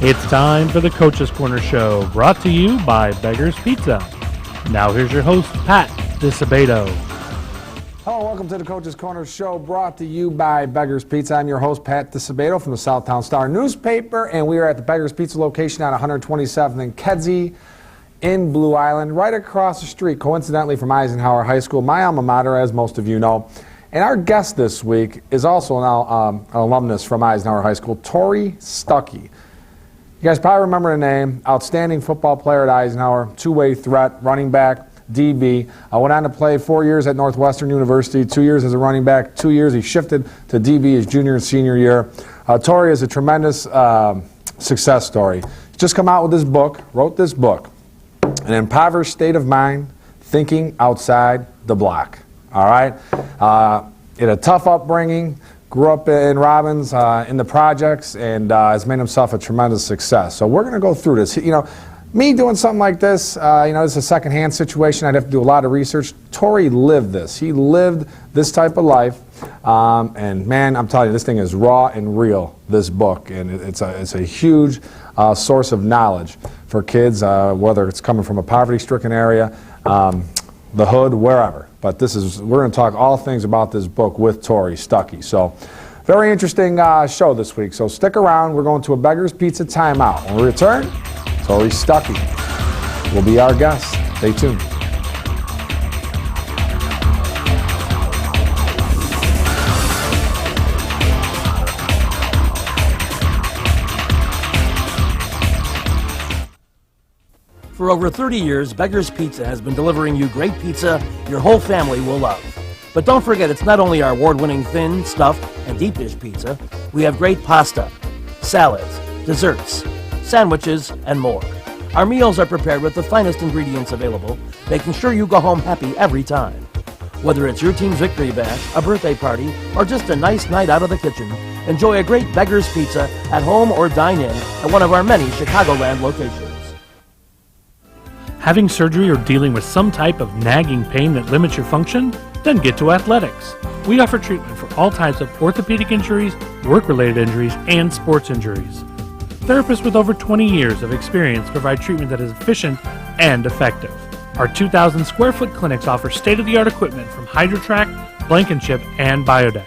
It's time for the Coach's Corner Show, brought to you by Beggar's Pizza. Now here's your host, Pat DiSabato. Hello, welcome to the Coach's Corner Show, brought to you by Beggar's Pizza. I'm your host, Pat DiSabato from the Southtown Star newspaper, and we are at the Beggar's Pizza location on 127th and Kedzie in Blue Island, right across the street, coincidentally, from Eisenhower High School, my alma mater, as most of you know. And our guest this week is also an alumnus from Eisenhower High School, Tori Stuckey. You guys probably remember the name. Outstanding football player at Eisenhower, two-way threat, running back, DB. Went on to play 4 years at Northwestern University, 2 years as a running back, 2 years he shifted to DB his junior and senior year. Tori is a tremendous success story. He's just come out with this book, wrote this book, An Impoverished State of Mind, Thinking Outside the Block. All right? In a tough upbringing, grew up in Robbins in the projects, and has made himself a tremendous success. So we're going to go through this. You know, me doing something like this, this is a secondhand situation. I'd have to do a lot of research. Tori lived this. He lived this type of life. And man, I'm telling you, this thing is raw and real, this book. And it's a huge source of knowledge for kids, whether it's coming from a poverty-stricken area, the hood, wherever. But we're going to talk all things about this book with Tori Stuckey. So, very interesting show this week. So stick around. We're going to a Beggar's Pizza timeout. When we return, Tori Stuckey will be our guest. Stay tuned. For over 30 years, Beggar's Pizza has been delivering you great pizza your whole family will love. But don't forget, it's not only our award-winning thin, stuffed, and deep dish pizza. We have great pasta, salads, desserts, sandwiches, and more. Our meals are prepared with the finest ingredients available, making sure you go home happy every time. Whether it's your team's victory bash, a birthday party, or just a nice night out of the kitchen, enjoy a great Beggar's Pizza at home or dine in at one of our many Chicagoland locations. Having surgery or dealing with some type of nagging pain that limits your function? Then get to Athletics. We offer treatment for all types of orthopedic injuries, work-related injuries, and sports injuries. Therapists with over 20 years of experience provide treatment that is efficient and effective. Our 2,000 square foot clinics offer state-of-the-art equipment from HydroTrack, Blankenship, and Biodex.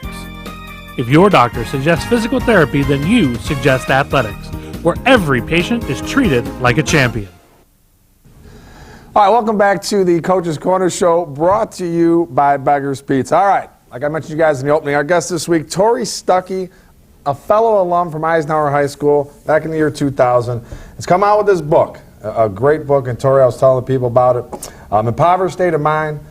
If your doctor suggests physical therapy, then you suggest Athletics, where every patient is treated like a champion. All right, welcome back to the Coach's Corner Show, brought to you by Beggar's Pizza. All right, like I mentioned you guys in the opening, our guest this week, Tori Stuckey, a fellow alum from Eisenhower High School back in the year 2000. Has come out with this book, a great book, and Tori, I was telling the people about it. Impoverished State of Mind,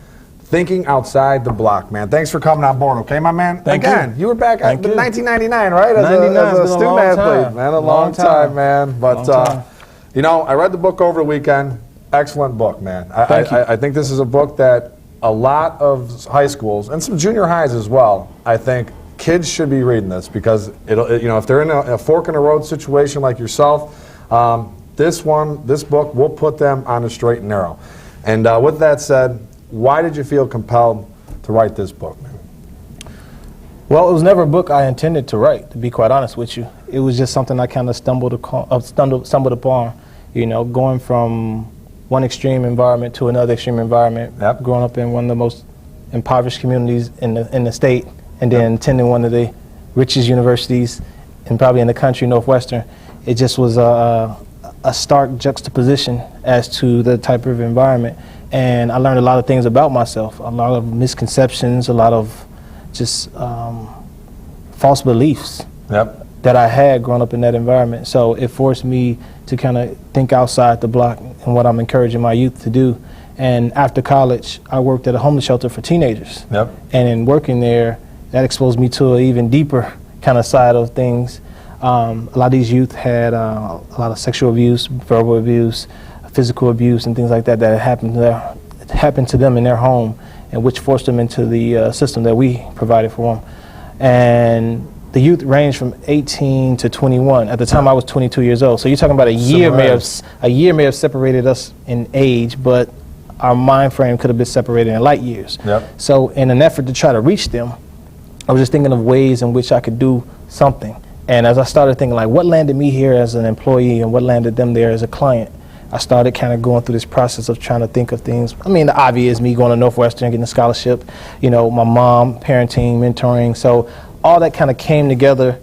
Thinking Outside the Block, man. Thanks for coming on board, okay, my man? Thank Again, you were back in 1999, right? As 99, a student athlete, man. A long time, man. But, I read the book over the weekend. Excellent book, man. I think this is a book that a lot of high schools and some junior highs as well, I think kids should be reading this, because if they're in a fork in the road situation like yourself, this book will put them on the straight and narrow. And with that said, why did you feel compelled to write this book, man? Well, it was never a book I intended to write, to be quite honest with you. It was just something I kind of stumbled upon, going from one extreme environment to another extreme environment. Yep. Growing up in one of the most impoverished communities in the state, and then attending one of the richest universities and probably in the country, Northwestern. It just was a stark juxtaposition as to the type of environment. And I learned a lot of things about myself, a lot of misconceptions, a lot of just false beliefs that I had growing up in that environment. So it forced me to kind of think outside the block, and what I'm encouraging my youth to do. And after college, I worked at a homeless shelter for teenagers. Yep. And in working there, that exposed me to an even deeper kind of side of things. A lot of these youth had a lot of sexual abuse, verbal abuse, physical abuse, and things like that happened to them in their home, and which forced them into the system that we provided for them. And the youth ranged from 18 to 21. At the time, I was 22 years old. So you're talking about a year may have separated us in age, but our mind frame could have been separated in light years. Yep. So in an effort to try to reach them, I was just thinking of ways in which I could do something. And as I started thinking, like, what landed me here as an employee and what landed them there as a client, I started kind of going through this process of trying to think of things. I mean, the obvious, me going to Northwestern, getting a scholarship, you know, my mom, parenting, mentoring. So all that kind of came together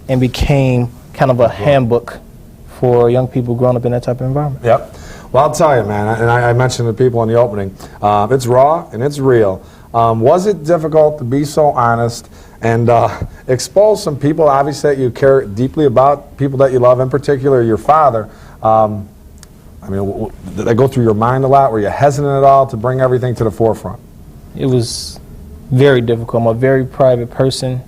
and became kind of a handbook for young people growing up in that type of environment. Yep. Well, I'll tell you, man, and I mentioned to people in the opening, it's raw and it's real. Was it difficult to be so honest and expose some people, obviously, that you care deeply about, people that you love, in particular your father? I mean, did that go through your mind a lot? Were you hesitant at all to bring everything to the forefront? It was very difficult. I'm a very private person.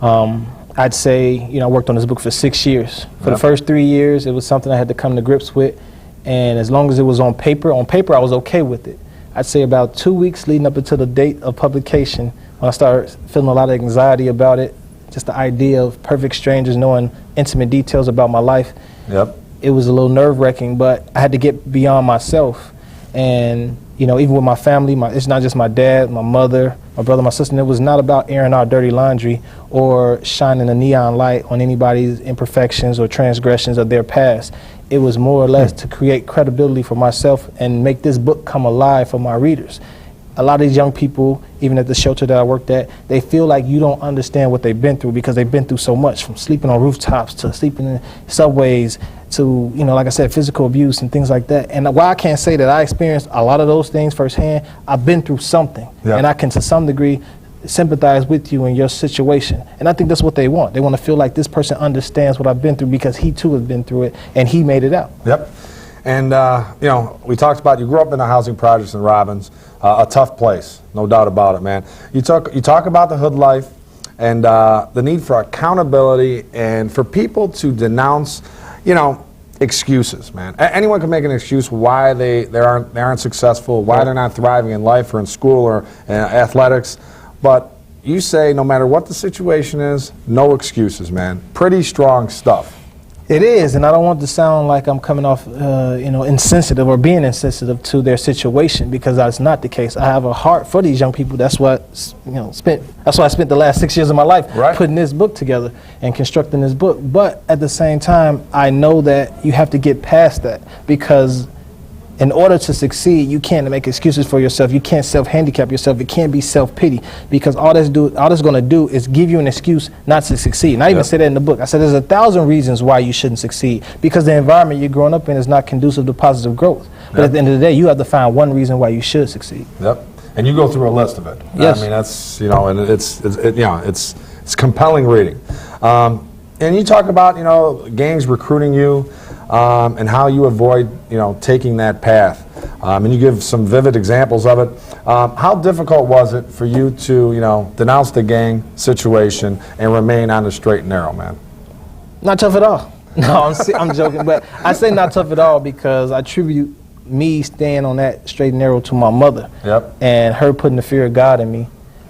I'd say, you know, I worked on this book for 6 years. For the first 3 years, it was something I had to come to grips with. And as long as it was on paper I was okay with it. I'd say about 2 weeks leading up until the date of publication, when I started feeling a lot of anxiety about it, just the idea of perfect strangers knowing intimate details about my life. Yep. It was a little nerve-wracking, but I had to get beyond myself. And, you know, even with my family, it's not just my dad, my mother, my brother, my sister. And it was not about airing our dirty laundry or shining a neon light on anybody's imperfections or transgressions of their past. It was more or less to create credibility for myself and make this book come alive for my readers. A lot of these young people, even at the shelter that I worked at, they feel like you don't understand what they've been through because they've been through so much, from sleeping on rooftops to sleeping in subways to, you know, like I said, physical abuse and things like that. And while I can't say that I experienced a lot of those things firsthand, I've been through something. Yep. And I can, to some degree, sympathize with you in your situation. And I think that's what they want. They want to feel like this person understands what I've been through because he too has been through it and he made it out. Yep. And, you know, we talked about, you grew up in the housing projects in Robbins, a tough place, no doubt about it, man. You talk about the hood life and the need for accountability and for people to denounce, you know, excuses, man. Anyone can make an excuse why they aren't successful, why they're not thriving in life or in school or athletics. But you say no matter what the situation is, no excuses, man. Pretty strong stuff. It is, and I don't want to sound like I'm coming off, you know, insensitive or being insensitive to their situation, because that's not the case. I have a heart for these young people. That's what, you know, that's why I spent the last 6 years of my life putting this book together and constructing this book. But at the same time, I know that you have to get past that, because in order to succeed, you can't make excuses for yourself. You can't self-handicap yourself. It can't be self-pity, because all that's going to do is give you an excuse not to succeed. And I even said that in the book. I said there's 1,000 reasons why you shouldn't succeed, because the environment you're growing up in is not conducive to positive growth. But at the end of the day, you have to find one reason why you should succeed. Yep. And you go through a list of it. Yes. I mean, that's, you know, and it's compelling reading. And you talk about, you know, gangs recruiting you. And how you avoid, you know, taking that path. And you give some vivid examples of it. How difficult was it for you to, you know, denounce the gang situation and remain on the straight and narrow, man? Not tough at all. No, I'm joking. But I say not tough at all because I attribute me staying on that straight and narrow to my mother. Yep. And her putting the fear of God in me.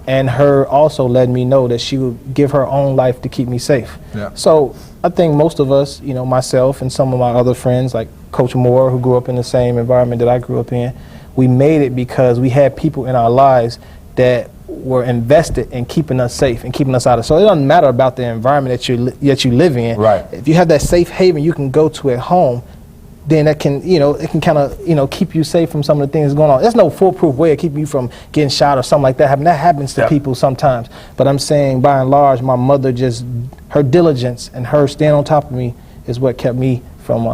And her also letting me know that she would give her own life to keep me safe. Yeah. So I think most of us, you know, myself and some of my other friends, like Coach Moore, who grew up in the same environment that I grew up in, we made it because we had people in our lives that were invested in keeping us safe and keeping us out of. So it doesn't matter about the environment that you live in. Right. If you have that safe haven you can go to at home, then that can, you know, it can kind of, you know, keep you safe from some of the things going on. There's no foolproof way of keeping you from getting shot or something like that. That happens to people sometimes. But I'm saying, by and large, my mother just, her diligence and her staying on top of me is what kept me from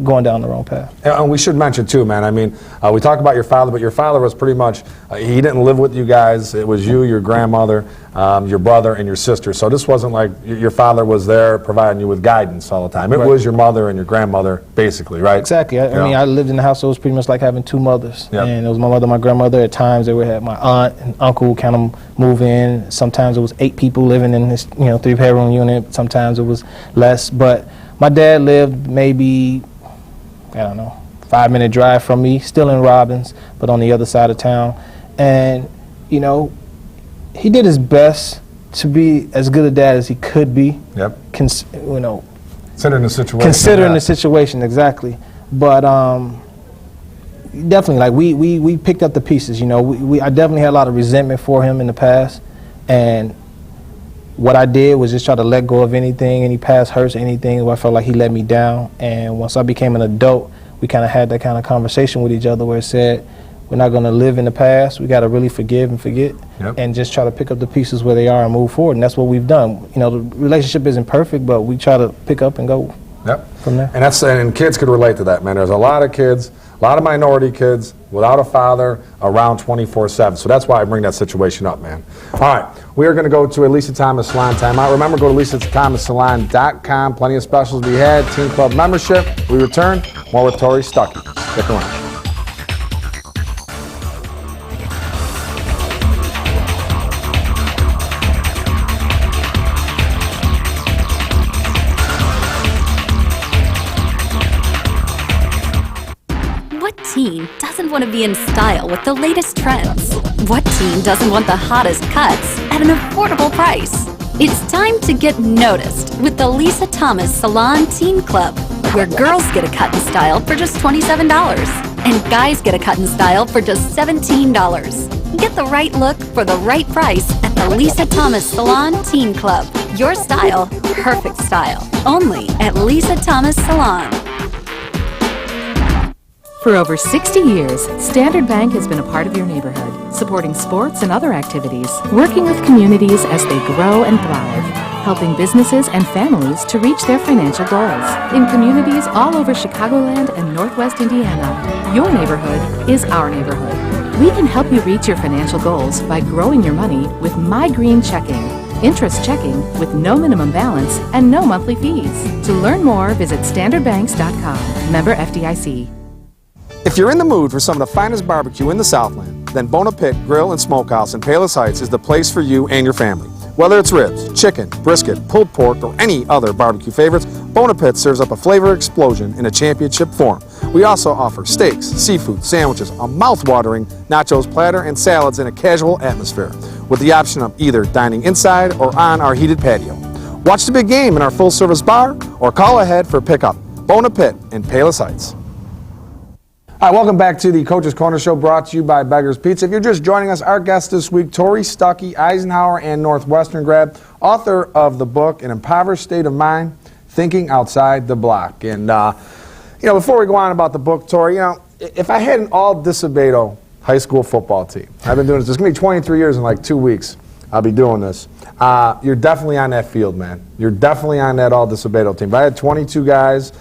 going down the wrong path. And we should mention too, man, I mean, we talk about your father, but your father was pretty much, he didn't live with you guys. It was you, your grandmother, your brother, and your sister. So this wasn't like your father was there providing you with guidance all the time. It was your mother and your grandmother, basically, right? Exactly. I mean, I lived in the house, so it was pretty much like having two mothers. Yep. And it was my mother, my grandmother. At times, they would have my aunt and uncle kind of move in. Sometimes it was 8 people living in this, you know, 3-bedroom unit. Sometimes it was less. But my dad lived maybe, I don't know, 5-minute drive from me, still in Robbins, but on the other side of town. And, you know, he did his best to be as good a dad as he could be. Yep. You know, Considering the situation. considering the situation, exactly. But definitely, like, we picked up the pieces, you know. I definitely had a lot of resentment for him in the past. And what I did was just try to let go of anything, any past hurts, anything where I felt like he let me down. And once I became an adult, we kind of had that kind of conversation with each other where it said, we're not going to live in the past. We got to really forgive and forget, and just try to pick up the pieces where they are and move forward. And that's what we've done. You know, the relationship isn't perfect, but we try to pick up and go from there. And kids could relate to that, man. There's a lot of kids, a lot of minority kids without a father around 24/7. So that's why I bring that situation up, man. All right, we are going to go to a Lisa Thomas Salon timeout. Remember, go to lisathomassalon.com. Plenty of specials to be had. Team Club membership. We return. More with Tori Stuckey. Stick around. What teen doesn't want to be in style with the latest trends? What teen doesn't want the hottest cuts at an affordable price? It's time to get noticed with the Lisa Thomas Salon Teen Club, where girls get a cut and style for just $27 and guys get a cut and style for just $17. Get the right look for the right price at the Lisa Thomas Salon Teen Club. Your style, perfect style. Only at Lisa Thomas Salon. For over 60 years, Standard Bank has been a part of your neighborhood, supporting sports and other activities, working with communities as they grow and thrive, helping businesses and families to reach their financial goals. In communities all over Chicagoland and Northwest Indiana, your neighborhood is our neighborhood. We can help you reach your financial goals by growing your money with My Green Checking. Interest checking with no minimum balance and no monthly fees. To learn more, visit standardbanks.com. Member FDIC. If you're in the mood for some of the finest barbecue in the Southland, then Bona Pit Grill and Smokehouse in Palos Heights is the place for you and your family. Whether it's ribs, chicken, brisket, pulled pork, or any other barbecue favorites, Bona Pit serves up a flavor explosion in a championship form. We also offer steaks, seafood, sandwiches, a mouth-watering nachos platter, and salads in a casual atmosphere, with the option of either dining inside or on our heated patio. Watch the big game in our full-service bar, or call ahead for pickup. Bona Pit in Palos Heights. All right, welcome back to the Coach's Corner Show, brought to you by Beggar's Pizza. If you're just joining us, our guest this week, Tori Stuckey, Eisenhower and Northwestern grad, author of the book, An Impoverished State of Mind, Thinking Outside the Block. And, before we go on about the book, Tori, if I had an all-Disabato high school football team, I've been doing this, it's going to be 23 years in like 2 weeks, I'll be doing this. You're definitely on that field, man. You're definitely on that all-Disabato team. If I had 22 guys,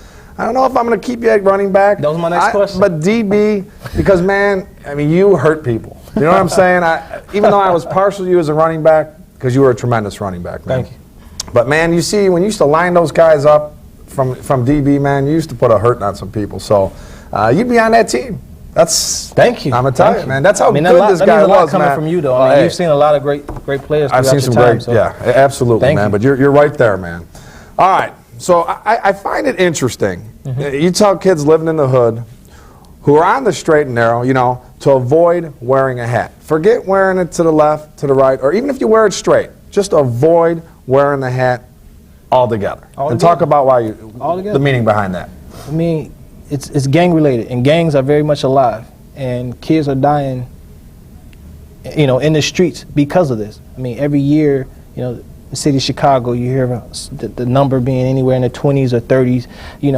I don't know if I'm going to keep you at running back. That was my next question. But DB, because, man, you hurt people. You know what I'm saying? Even though I was partial to you as a running back, because you were a tremendous running back, man. Thank you. But, man, you see, when you used to line those guys up from DB, man, you used to put a hurting on some people. So you'd be on that team. Thank you. I'm going to tell you, man. That's how good this that guy means a lot was, coming man. from you, though. You've seen a lot of great players. I've seen some great, absolutely, Thank man. you. But you're right there, man. All right. So I find it interesting. You tell kids living in the hood who are on the straight and narrow, to avoid wearing a hat. Forget wearing it to the left, to the right, or even if you wear it straight, just avoid wearing the hat altogether. And talk about the meaning behind that. I mean, it's gang related, and gangs are very much alive, and kids are dying, in the streets because of this. I mean, every year, the city of Chicago, you hear the number being anywhere in the 20s or 30s,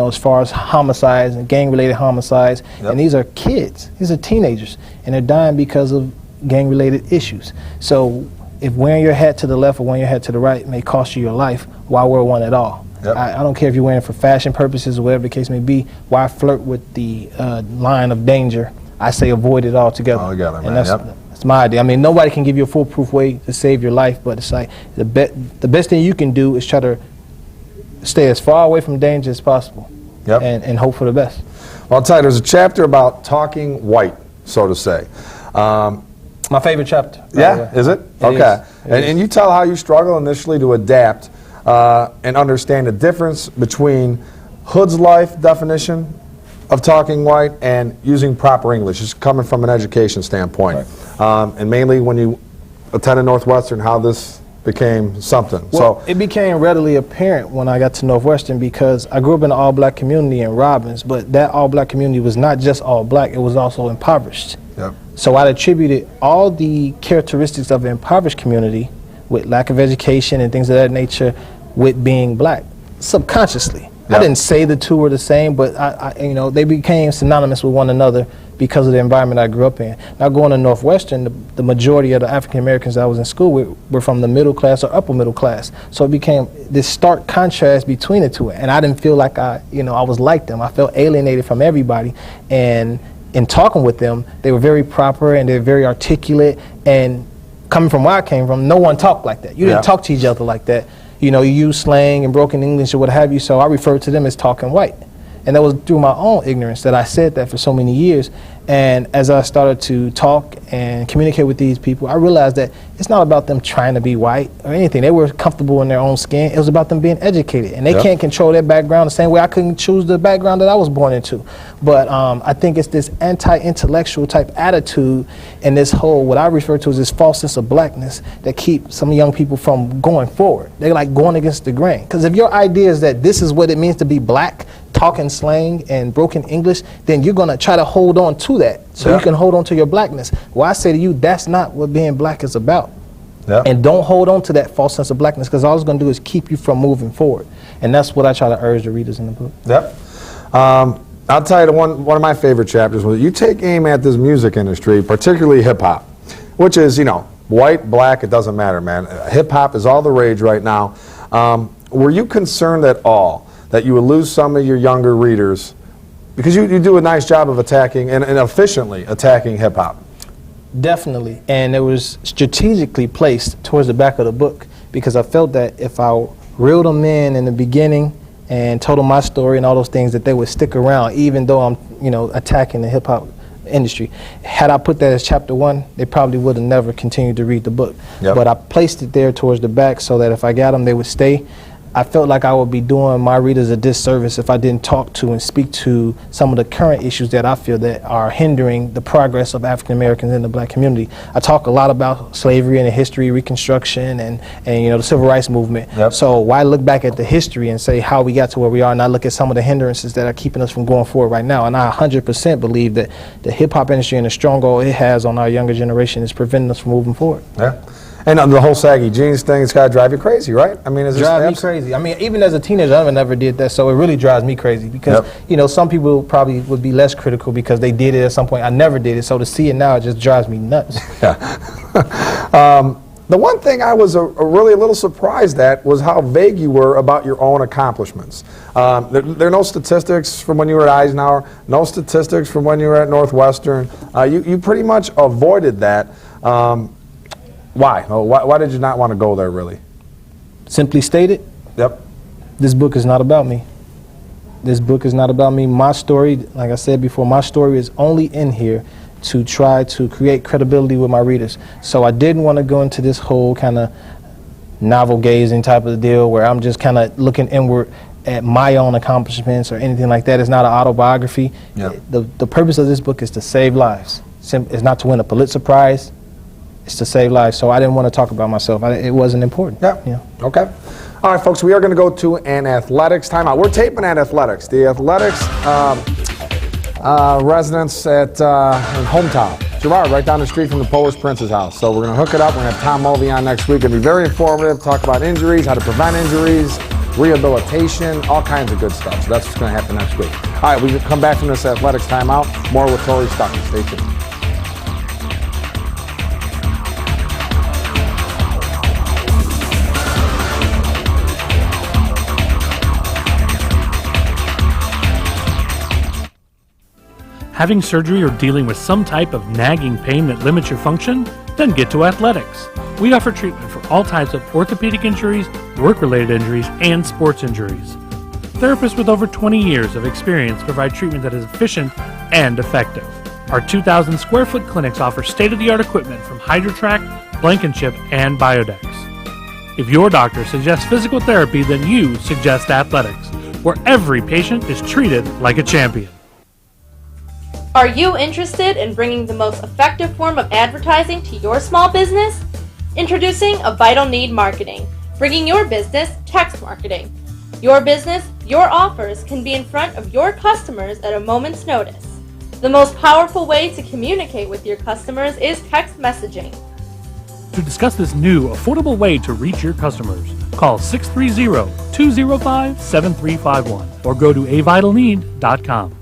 as far as homicides and gang-related homicides. Yep. And these are kids. These are teenagers. And they're dying because of gang-related issues. So if wearing your hat to the left or wearing your hat to the right may cost you your life, why wear one at all? Yep. I don't care if you're wearing it for fashion purposes or whatever the case may be. Why flirt with the line of danger? I say avoid it altogether. Altogether, man. That's my idea. I mean, nobody can give you a foolproof way to save your life, but it's like the best thing you can do is try to stay as far away from danger as possible. Yep. And hope for the best. Well, I'll tell you, there's a chapter about talking white, so to say. My favorite chapter. Yeah, is it? Okay. And you tell how you struggle initially to adapt and understand the difference between Hood's life definition of talking white and using proper English, just coming from an education standpoint. Right. And mainly when you attended Northwestern, how this became something. Well, it became readily apparent when I got to Northwestern because I grew up in an all-black community in Robbins, but that all-black community was not just all-black, it was also impoverished. Yep. So I attributed all the characteristics of an impoverished community with lack of education and things of that nature with being black, subconsciously. Yep. I didn't say the two were the same, but they became synonymous with one another because of the environment I grew up in. Now going to Northwestern, the majority of the African Americans I was in school with were from the middle class or upper middle class. So it became this stark contrast between the two. And I didn't feel like I was like them. I felt alienated from everybody. And in talking with them, they were very proper and they're very articulate. And coming from where I came from, no one talked like that. You didn't talk to each other like that. You use slang and broken English or what have you, so I referred to them as talking white. And that was through my own ignorance that I said that for so many years. And as I started to talk and communicate with these people, I realized that it's not about them trying to be white or anything. They were comfortable in their own skin. It was about them being educated. And they can't control their background the same way I couldn't choose the background that I was born into. But I think it's this anti-intellectual type attitude and this whole, what I refer to as this false sense of blackness that keep some young people from going forward. They're like going against the grain. Because if your idea is that this is what it means to be black, talking slang and broken English, then you're going to try to hold on to that so you can hold on to your blackness. Well, I say to you, that's not what being black is about. And don't hold on to that false sense of blackness, because all it's going to do is keep you from moving forward. And that's what I try to urge the readers in the book. I'll tell you, one of my favorite chapters was you take aim at this music industry, particularly hip-hop, which is, white, black, it doesn't matter, man. Hip-hop is all the rage right now. Were you concerned at all that you would lose some of your younger readers, because you do a nice job of attacking and efficiently attacking hip-hop? Definitely, and it was strategically placed towards the back of the book, because I felt that if I reeled them in the beginning and told them my story and all those things, that they would stick around, even though I'm attacking the hip-hop industry. Had I put that as chapter 1, they probably would have never continued to read the book. But I placed it there towards the back so that if I got them, they would stay. I felt like I would be doing my readers a disservice if I didn't talk to and speak to some of the current issues that I feel that are hindering the progress of African Americans in the black community. I talk a lot about slavery and the history, Reconstruction, and the Civil Rights Movement. So why look back at the history and say how we got to where we are, and not look at some of the hindrances that are keeping us from going forward right now? And I 100% believe that the hip-hop industry and the stronghold it has on our younger generation is preventing us from moving forward. And the whole saggy jeans thing, it's got to drive you crazy, right? I mean, it's drive me crazy. I mean, even as a teenager, I never did that, so it really drives me crazy because, some people probably would be less critical because they did it at some point. I never did it, so to see it now, it just drives me nuts. The one thing I was really a little surprised at was how vague you were about your own accomplishments. There are no statistics from when you were at Eisenhower, no statistics from when you were at Northwestern. You pretty much avoided that. Why? Why did you not want to go there, really? Simply stated, this book is not about me. This book is not about me. My story, like I said before, my story is only in here to try to create credibility with my readers. So I didn't want to go into this whole kind of novel gazing type of deal where I'm just kind of looking inward at my own accomplishments or anything like that. It's not an autobiography. The purpose of this book is to save lives. It's not to win a Pulitzer Prize. It's to save lives. So I didn't want to talk about myself. It wasn't important. Okay. All right, folks, we are going to go to an athletics timeout. We're taping at athletics. The athletics residence at in Hometown. Gerard, right down the street from the Polish Prince's house. So we're going to hook it up. We're going to have Tom Mulvey on next week. It'll be very informative, talk about injuries, how to prevent injuries, rehabilitation, all kinds of good stuff. So that's what's going to happen next week. All right, we come back from this athletics timeout. More with Tori Stuckey. Stay tuned. Having surgery or dealing with some type of nagging pain that limits your function? Then get to Athletics. We offer treatment for all types of orthopedic injuries, work-related injuries, and sports injuries. Therapists with over 20 years of experience provide treatment that is efficient and effective. Our 2,000 square foot clinics offer state-of-the-art equipment from HydroTrack, Blankenship, and Biodex. If your doctor suggests physical therapy, then you suggest Athletics, where every patient is treated like a champion. Are you interested in bringing the most effective form of advertising to your small business? Introducing A Vital Need Marketing, bringing your business text marketing. Your business, your offers can be in front of your customers at a moment's notice. The most powerful way to communicate with your customers is text messaging. To discuss this new, affordable way to reach your customers, call 630-205-7351 or go to avitalneed.com.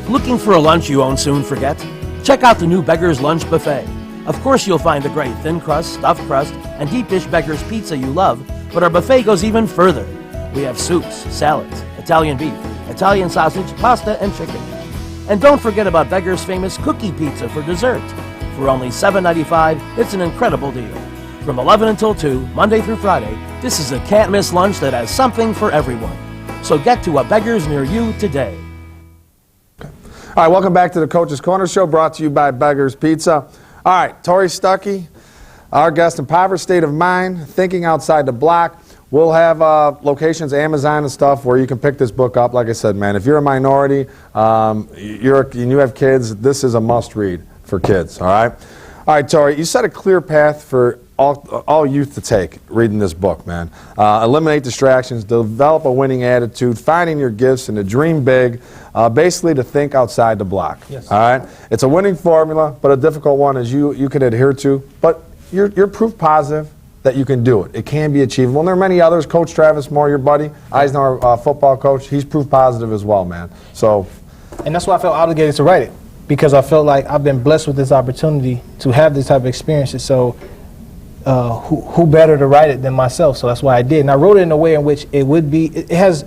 Looking for a lunch you won't soon forget? Check out the new Beggar's Lunch Buffet. Of course you'll find the great thin crust, stuffed crust, and deep dish Beggar's Pizza you love, but our buffet goes even further. We have soups, salads, Italian beef, Italian sausage, pasta, and chicken. And don't forget about Beggar's famous cookie pizza for dessert. For only $7.95, it's an incredible deal. From 11 until 2, Monday through Friday, this is a can't-miss lunch that has something for everyone. So get to a Beggar's near you today. All right, welcome back to the Coach's Corner Show, brought to you by Beggar's Pizza. All right, Tori Stuckey, our guest, Impoverished State of Mind, Thinking Outside the Block. We'll have locations, Amazon and stuff, where you can pick this book up. Like I said, man, if you're a minority, and you have kids, this is a must-read for kids, all right? All right, Tori, you set a clear path for all youth to take reading this book, man. Eliminate distractions, develop a winning attitude, finding your gifts, and to dream big, basically to think outside the block. Yes. All right? It's a winning formula, but a difficult one as you can adhere to, but you're proof positive that you can do it. It can be achievable. And there are many others. Coach Travis Moore, your buddy, Eisenhower football coach, he's proof positive as well, man. So, And that's why I felt obligated to write it, because I felt like I've been blessed with this opportunity to have this type of experiences. So who better to write it than myself? So that's why I did. And I wrote it in a way in which it would be, it has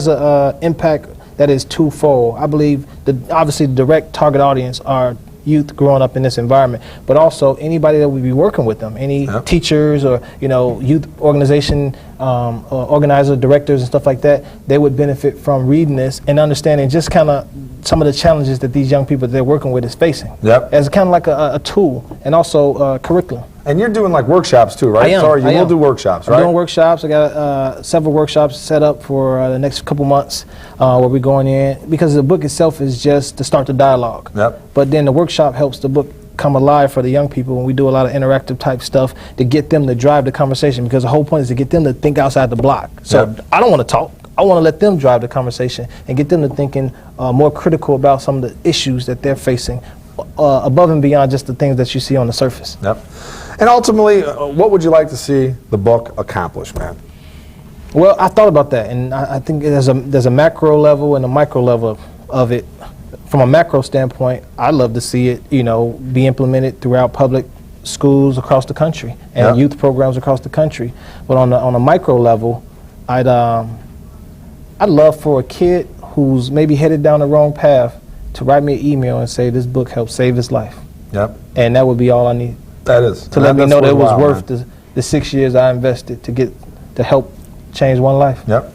a impact that is twofold. I believe that obviously the direct target audience are youth growing up in this environment, but also anybody that would be working with them, any teachers or youth organization organizer, directors and stuff like that, they would benefit from reading this and understanding just kind of some of the challenges that these young people they're working with is facing. Yep. As kind of like a tool and also curriculum. and you're doing like workshops too, right? I am. Sorry, you I will am. do workshops, I'm right? doing workshops. I got several workshops set up for the next couple months where we're going in, because the book itself is just to start the dialogue. Yep. But then the workshop helps the book come alive for the young people when we do a lot of interactive type stuff to get them to drive the conversation, because the whole point is to get them to think outside the block. So Yep. I don't want to talk. I want to let them drive the conversation and get them to thinking more critical about some of the issues that they're facing above and beyond just the things that you see on the surface. Yep. And ultimately, what would you like to see the book accomplish, man? Well, I thought about that, and I think there's a macro level and a micro level of it. From a macro standpoint, I'd love to see it, be implemented throughout public schools across the country and youth programs across the country. But on a micro level, I'd love for a kid who's maybe headed down the wrong path to write me an email and say this book helped save his life. Yep. And that would be all I need. That is. To let me know that it was worth the 6 years I invested to help change one life. Yep.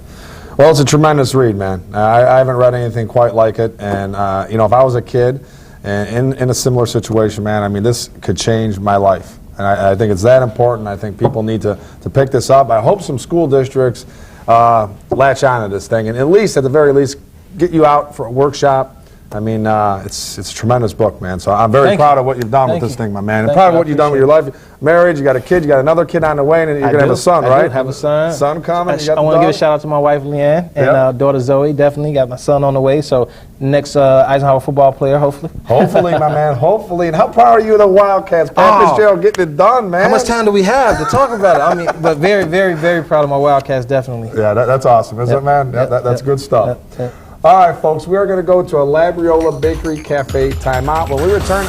Well, it's a tremendous read, man. I haven't read anything quite like it, and if I was a kid and in a similar situation, man, I mean, this could change my life, and I think it's that important. I think people need to pick this up. I hope some school districts latch on to this thing, and at the very least, get you out for a workshop. I mean, it's a tremendous book, man. So I'm very proud of what you've done with this thing, my man. And proud of what you've done with your life. Marriage, you got a kid, you got another kid on the way, and you're going to have a son, right? I do have a son. Son coming. I want to give a shout out to my wife, Leanne, and daughter, Zoe. Definitely got my son on the way. So next Eisenhower football player, hopefully. Hopefully, my man, hopefully. And how proud are you of the Wildcats? Pat Fitzgerald getting it done, man. How much time do we have to talk about it? I mean, but very, very, very proud of my Wildcats, definitely. Yeah, that's awesome, isn't it, man? That's good stuff. All right, folks, we are going to go to a Labriola Bakery Cafe timeout. When we return,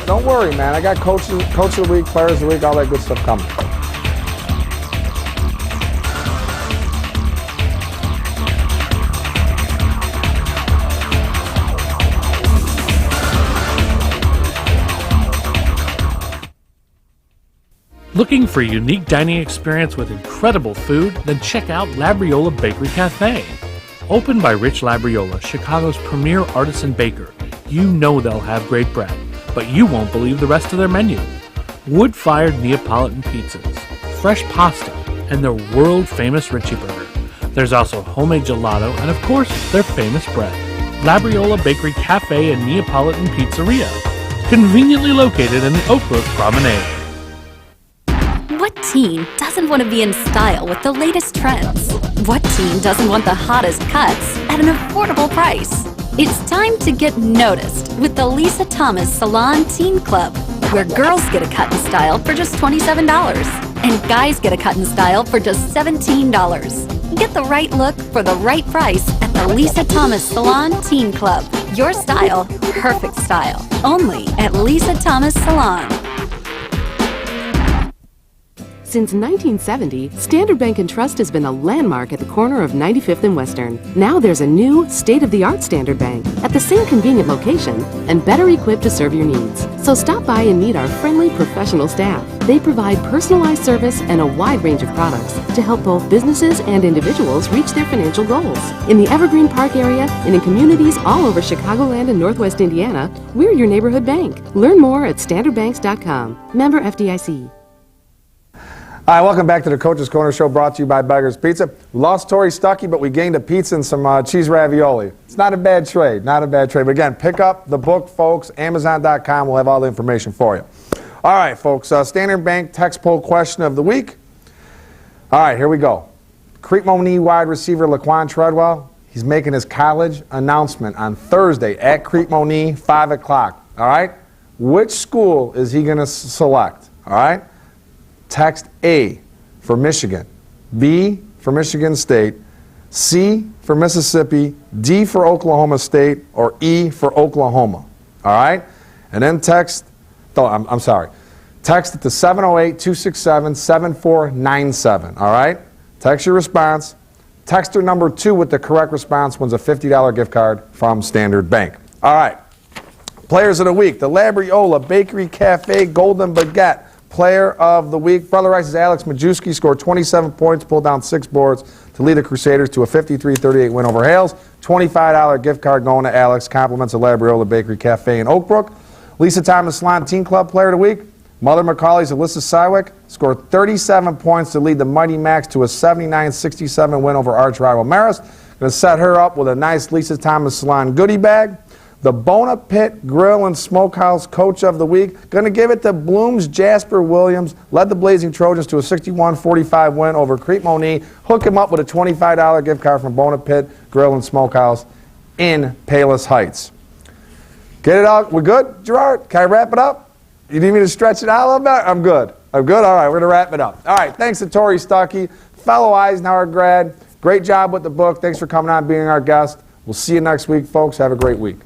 don't worry, man. I got Coach of the Week, Players of the Week, all that good stuff coming. Looking for a unique dining experience with incredible food? Then check out Labriola Bakery Cafe. Opened by Rich Labriola, Chicago's premier artisan baker, you know they'll have great bread, but you won't believe the rest of their menu. Wood-fired Neapolitan pizzas, fresh pasta, and their world-famous Richie Burger. There's also homemade gelato and, of course, their famous bread. Labriola Bakery Cafe and Neapolitan Pizzeria, conveniently located in the Oak Brook Promenade. What teen doesn't want to be in style with the latest trends? What teen doesn't want the hottest cuts at an affordable price? It's time to get noticed with the Lisa Thomas Salon Teen Club. where girls get a cut and style for just $27 and guys get a cut and style for just $17. Get the right look for the right price at the Lisa Thomas Salon Teen Club. Your style, perfect style. Only at Lisa Thomas Salon. Since 1970, Standard Bank & Trust has been a landmark at the corner of 95th and Western. Now there's a new, state-of-the-art Standard Bank at the same convenient location and better equipped to serve your needs. So stop by and meet our friendly, professional staff. They provide personalized service and a wide range of products to help both businesses and individuals reach their financial goals. In the Evergreen Park area and in communities all over Chicagoland and Northwest Indiana, we're your neighborhood bank. Learn more at standardbanks.com. Member FDIC. Hi, welcome back to the Coach's Corner Show, brought to you by Beggar's Pizza. We lost Tori Stuckey, but we gained a pizza and some cheese ravioli. It's not a bad trade, not a bad trade. But again, pick up the book, folks. Amazon.com will have all the information for you. All right, folks, Standard Bank text poll question of the week. All right, here we go. Crete-Monee wide receiver Laquan Treadwell, he's making his college announcement on Thursday at Crete-Monee, 5 o'clock. All right? Which school is he going to select? All right? Text A for Michigan, B for Michigan State, C for Mississippi, D for Oklahoma State, or E for Oklahoma. All right? And then text, I'm sorry, text it to 708-267-7497. All right? Text your response. Texter number 2 with the correct response wins a $50 gift card from Standard Bank. All right. Players of the week, the Labriola Bakery Cafe Golden Baguette. Player of the week, Brother Rice's Alex Majewski scored 27 points, pulled down 6 boards to lead the Crusaders to a 53-38 win over Hales. $25 gift card going to Alex. Compliments of Labriola Bakery Cafe in Oak Brook. Lisa Thomas Salon Teen Club Player of the week, Mother McCauley's Alyssa Sywick scored 37 points to lead the Mighty Macs to a 79-67 win over arch rival Marist. Going to set her up with a nice Lisa Thomas Salon goodie bag. The Bona Pit Grill and Smokehouse Coach of the Week, going to give it to Bloom's Jasper Williams, led the Blazing Trojans to a 61-45 win over Crete-Monee. Hook him up with a $25 gift card from Bona Pit Grill and Smokehouse in Palos Heights. Get it out? We're good, Gerard? Can I wrap it up? You need me to stretch it out a little bit? I'm good. I'm good? All right, we're going to wrap it up. All right, thanks to Tori Stuckey, fellow Eisenhower grad. Great job with the book. Thanks for coming on, being our guest. We'll see you next week, folks. Have a great week.